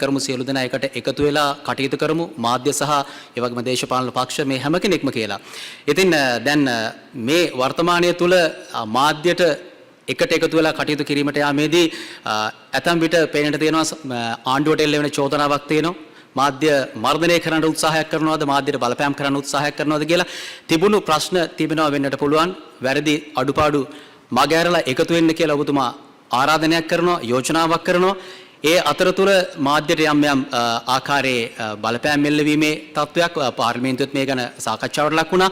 කරමු සියලු දෙනා එකට එකතු වෙලා කටයුතු කරමු මාධ්‍ය සහ ඒ වගේම දේශපාලන පක්ෂ මේ හැම කෙනෙක්ම කියලා. ඉතින් දැන් මේ වර්තමානයේ තුල මාධ්‍යට එකට එකතු වෙලා කටයුතු කිරීමට යාමේදී ඇතම් විට පේනට තියෙනවා ආණ්ඩුවට එල්ල වෙන චෝදනාවක් තියෙනවා. මාධ්‍ය මර්ධනය කරන්න උත්සාහයක් කරනවද මාධ්‍යට බලපෑම් කරන්න උත්සාහයක් කරනවද කියලා තිබුණු ප්‍රශ්න තිබෙනවා වෙන්නට පුළුවන්. වැරදි අඩුපාඩු මගහැරලා එකතු වෙන්න කියලා ඔබතුමා ආරාධනයක් කරනවා යෝජනාවක් කරනවා. ඒ අතරතුර මාධ්‍යට යම් යම් ආකාරයේ බලපෑම් මෙල්ලවීමේ තත්වයක් පාර්ලිමේන්තුවත් මේ ගැන සාකච්ඡාවට ලක් වුණා.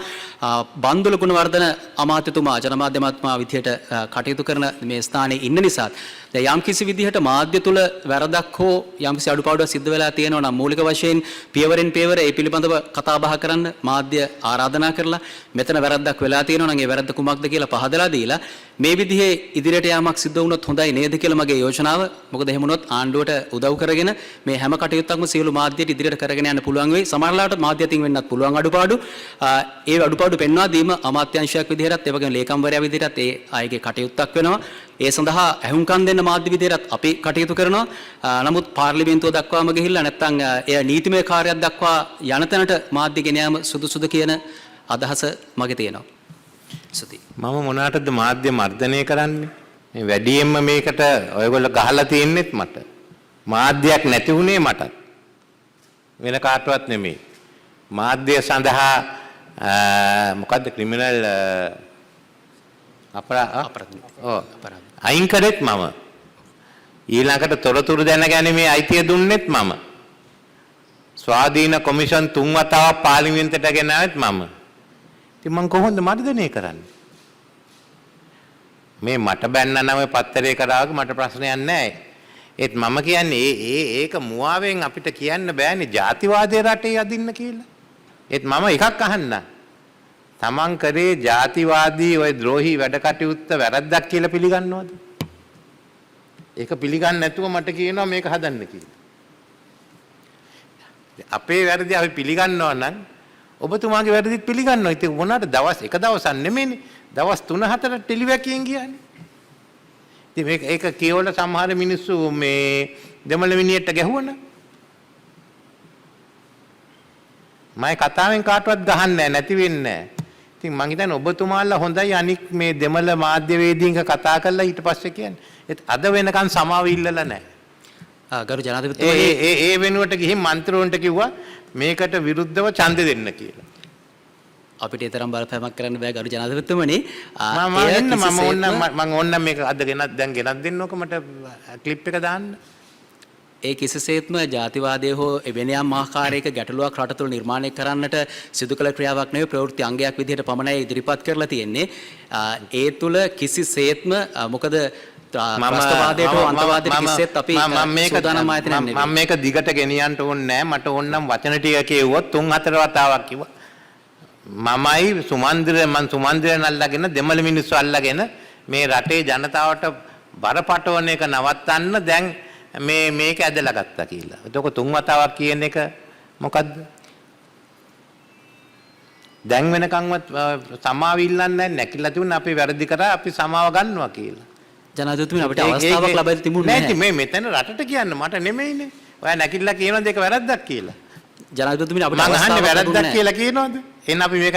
බන්දුල ගුණවර්ධන අමාත්‍යතුමා ජනමාධ්‍ය අමාත්‍යතුමා විදිහට කටයුතු කරන මේ ස්ථානයේ ඉන්න නිසා දැන් යම් කිසි විදිහට මාධ්‍ය තුල වැරදක් හෝ යම් කිසි අඩුපාඩුවක් සිද්ධ වෙලා තියෙනවා නම් මූලික වශයෙන් පියවරෙන් පියවර ඒ පිළිබඳව කතා බහ කරන්න මාධ්‍ය ආරාධනා කරලා මෙතන වැරද්දක් වෙලා තියෙනවා නම් ඒ වැරද්ද කුමක්ද කියලා පහදලා දීලා මේ විදිහේ ඉදිරියට යාමක් සිද්ධ වුණොත් හොඳයි නේද කියලා මගේ යෝජනාව. මොකද එහෙම වුණොත් ආණ්ඩුවට උදව් කරගෙන මේ හැම කටයුත්තක්ම සියලු මාධ්‍යයට ඉදිරියට කරගෙන යන්න පුළුවන් වෙයි. සමහරවිට මාධ්‍ය අතින් වෙන්නත් පුළුවන් අඩුපාඩු. ඒ අඩුපාඩු පෙන්වා දීම අමාත්‍යාංශයක් විදිහටත් ඒ වගේම ලේකම්වරයා විදිහටත් ඒ අයගේ කටයුත්තක් වෙනවා. ඒ සඳහා ඇහුම්කන් දෙන්න මාධ්‍ය විදිහටත් අපි කටයුතු කරනවා. නමුත් පාර්ලිමේන්තුව දක්වාම ගිහිල්ලා නැත්නම් එය නීතිමය කාර්යයක් දක්වා යන තැනට මාධ්‍ය ගෙන යාම සුදුසුද කියන අදහස මගේ තියෙනවා. සුති. මම මොනකටද මාධ්‍ය මර්ධනය කරන්නේ? මේ වැඩියෙන්ම මේකට ඔයගොල්ලෝ ගහලා තියන්නෙත් මට. මාධ්‍යයක් නැති වුණේ මටත්. වෙන කාටවත් නෙමෙයි. මාධ්‍ය සඳහා මොකද්ද ක්‍රිමිනල් අයින් කරෙත් මම. ඊළඟට තොරතුරු දැනගැනීමේ අයිතිය දුන්නෙත් මම. ස්වාධීන කොමිෂන් 3 වතාවක් පාර්ලිමේන්තුවට ගෙන ආවෙත් මම. ඉතින් මම කොහොමද මර්ධනය කරන්නේ? මේ මට බැන්න නම් ඔය පත්තරේ කරාවක මට ප්‍රශ්නයක් නැහැ. ඒත් මම කියන්නේ ඒක මුවාවෙන් අපිට කියන්න බෑනේ ජාතිවාදයේ රටේ යදින්න කියලා. ඒත් මම එකක් අහන්නම්. තමන් කරේ ජාතිවාදී ওই ද්‍රෝහී වැඩ කටයුත්ත වැරද්දක් කියලා පිළිගන්නවද? ඒක පිළිගන්නේ නැතුව මට කියනවා මේක හදන්න කියලා. අපේ වැරදි අපි පිළිගන්නවා නම් ඔබතුමාගේ වැරදිත් පිළිගන්නවා. ඉතින් මොනවාට දවස් එක දවසක් නෙමෙයිනේ. දවස් 3-4 ටෙලිවැකියෙන් ගියානේ. ඉතින් මේක කියවල සමහර මිනිස්සු මේ දෙමළ මිනිහෙක්ට ගැහුවන. මම කතාවෙන් කාටවත් ගහන්නේ නැති වෙන්නේ නැහැ. ඉතින් මං හිතන්නේ ඔබතුමාලා හොඳයි අනික් මේ දෙමළ මාධ්‍යවේදීන්ක කතා කරලා ඊට පස්සේ කියන්නේ. ඒත් අද වෙනකන් සමාව ඉල්ලලා නැහැ. ගරු ජනාධිපතිතුමනි ඒ වෙනුවට ගිහින් මන්ත්‍රීවරුන්ට කිව්වා මේකට විරුද්ධව ඡන්දෙ දෙන්න කියලා. අපිට ඒ තරම් බලපෑමක් කරන්න බෑ ගරු ජනාධිපතිතුමනි. මම ඕන්න මේක අද දැන් ගෙනත් දෙන්නකො මට ක්ලිප් එක දාන්න. ඒ කිසිසේත්ම ජාතිවාදය හෝ වෙන යම් ආකාරයක ගැටලුවක් රට තුළ නිර්මාණය කරන්නට සිදු කළ ක්‍රියාවක් නෙවෙයි ප්‍රවෘත්ති අංගයක් විදිහට පමණයි ඉදිරිපත් කරලා තියෙන්නේ. ඒ තුළ කිසිසේත්ම මොකද ත්‍රස්තවාදයට හෝ අන්තවාදයට කිසිසේත් අපි සූදානම් ආයතනයක් නෙවෙයි. මම මේක දිගට ගෙනියන්න ඕනේ නැහැ. මට ඕනනම් වචන ටික කිව්වොත් 3-4 වතාවක් කිව්වා. මමයි සුමන්දිරයන් අල්ලගෙන දෙමළ මිනිස්සු අල්ලගෙන මේ රටේ ජනතාවට බරපතවන එක නවත්තන්න දැන් මේක ඇදලා ගත්තා කියලා. එතකොට 3 වතාවක් කියන එක මොකද්ද? දැන් වෙනකන්වත් සමාව ඉල්ලන්නේ නැහැ. නැකිලා තිබුණා අපි වැරදි කරා අපි සමාව ගන්නවා කියලා. ජනාධිපතිතුමනි අපිට අවස්ථාවක් ලැබෙලා තිබුණේ නැහැ. මේ මෙතන රටට කියන්න මට නෙමෙයිනේ. ඔයා නැකිලා කියනද ඒක වැරද්දක් කියලා. ජනාධිපතිතුමනි අපිට අවස්ථාවක් වැරද්දක් කියලා කියනවද? එහෙනම් අපි මේක